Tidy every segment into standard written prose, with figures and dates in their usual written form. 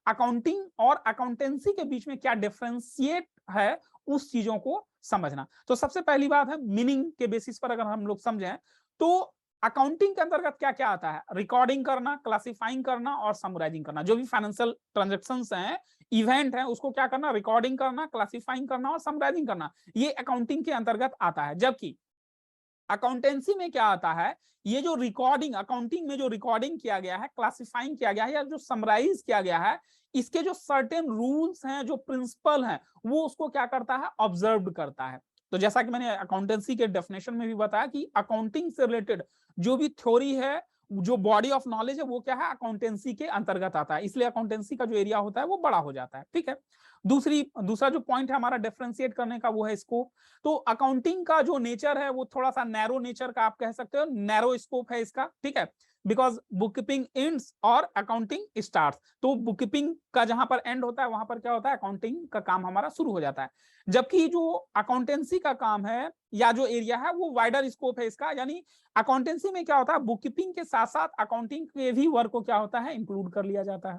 Accounting और accountancy के बीच में क्या डिफरेंशिएट है उस चीजों को समझना। तो सबसे पहली बात है मीनिंग के बेसिस पर अगर हम लोग समझें तो अकाउंटिंग के अंतर्गत क्या क्या आता है, रिकॉर्डिंग करना, क्लासिफाइंग करना और समराइजिंग करना। जो भी फाइनेंशियल ट्रांजेक्शन्स हैं, इवेंट है, उसको क्या करना, रिकॉर्डिंग करना, क्लासिफाइंग करना और समराइजिंग करना, ये अकाउंटिंग के अंतर्गत आता है। जबकि अकाउंटेंसी में क्या आता है, ये जो रिकॉर्डिंग, अकाउंटिंग में जो रिकॉर्डिंग किया गया है, क्लासिफाइंग किया गया है या जो समराइज किया गया है, इसके जो सर्टेन रूल्स हैं, जो प्रिंसिपल हैं, वो उसको क्या करता है, ऑब्जर्व करता है। तो जैसा कि मैंने अकाउंटेंसी के डेफिनेशन में भी बताया कि अकाउंटिंग से रिलेटेड जो भी थ्योरी है, जो बॉडी ऑफ नॉलेज है, वो क्या है, अकाउंटेंसी के अंतर्गत आता है। इसलिए अकाउंटेंसी का जो एरिया होता है वो बड़ा हो जाता है। ठीक है। दूसरा जो पॉइंट है हमारा डिफरेंशिएट करने का, वो है स्कोप। तो अकाउंटिंग का जो नेचर है वो थोड़ा सा नैरो नेचर का आप कह सकते हो, नैरो स्कोप है इसका। ठीक है। बिकॉज बुक कीपिंग एंड्स और अकाउंटिंग स्टार्ट्स। तो बुक कीपिंग का जहां पर एंड होता है वहां पर क्या होता है, अकाउंटिंग का काम हमारा शुरू हो जाता है। जबकि जो अकाउंटेंसी का काम है या जो एरिया है वो वाइडर स्कोप है इसका। यानी अकाउंटेंसी में क्या होता है, बुक कीपिंग के साथ साथ अकाउंटिंग के भी वर्क को क्या होता है, इंक्लूड कर लिया जाता है।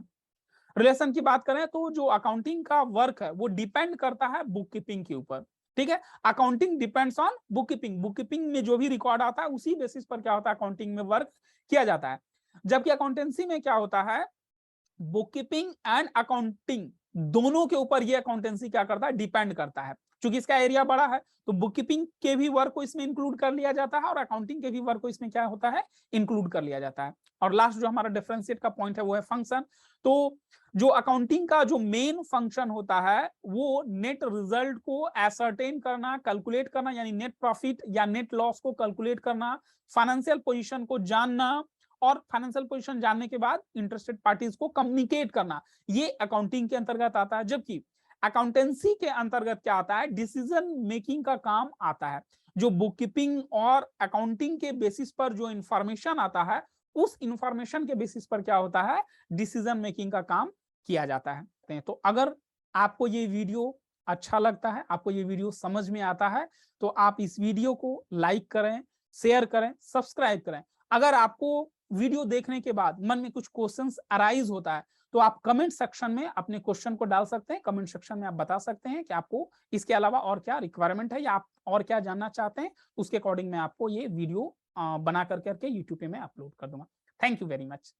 रिलेशन की बात करें तो जो अकाउंटिंग का वर्क है वो डिपेंड करता है बुक कीपिंग के ऊपर। ठीक है। Accounting depends on book keeping. Book keeping में जो भी रिकॉर्ड आता है उसी बेसिस पर क्या होता है, अकाउंटिंग में वर्क किया जाता है। जबकि अकाउंटेंसी में क्या होता है, बुक कीपिंग एंड अकाउंटिंग दोनों के ऊपर ये अकाउंटेंसी क्या करता है, डिपेंड करता है। क्योंकि इसका एरिया बड़ा है तो बुक कीपिंग के भी वर्क को इसमें इंक्लूड कर लिया जाता है और अकाउंटिंग के भी वर्क को इसमें क्या होता है, इंक्लूड कर लिया जाता है। और लास्ट जो हमारा डिफरेंशिएट का पॉइंट है वो है फंक्शन। तो जो अकाउंटिंग का जो मेन फंक्शन होता है वो नेट रिजल्ट को एसर्टेन करना, कैलकुलेट करना, यानी नेट प्रॉफिट या नेट लॉस को कैलकुलेट करना, फाइनेंशियल पोजीशन को जानना और फाइनेंशियल पोजीशन जानने के बाद इंटरेस्टेड पार्टीज को कम्युनिकेट करना, ये अकाउंटिंग के अंतर्गत आता है। जबकि अकाउंटेंसी के अंतर्गत क्या आता है, डिसीजन मेकिंग का काम आता है। जो बुक कीपिंग और अकाउंटिंग के बेसिस पर जो इंफॉर्मेशन आता है, उस इंफॉर्मेशन के बेसिस पर क्या होता है, डिसीजन मेकिंग का काम किया जाता है। तो अगर आपको ये वीडियो अच्छा लगता है, आपको ये वीडियो समझ में आता है, तो आप इस वीडियो को लाइक करें, शेयर करें, सब्सक्राइब करें। अगर आपको वीडियो देखने के बाद मन में कुछ क्वेश्चंस अराइज होता है तो आप कमेंट सेक्शन में अपने क्वेश्चन को डाल सकते हैं। कमेंट सेक्शन में आप बता सकते हैं कि आपको इसके अलावा और क्या रिक्वायरमेंट है या आप और क्या जानना चाहते हैं। उसके अकॉर्डिंग मैं आपको ये वीडियो बना करके यूट्यूब पे मैं अपलोड कर दूंगा। Thank you very much.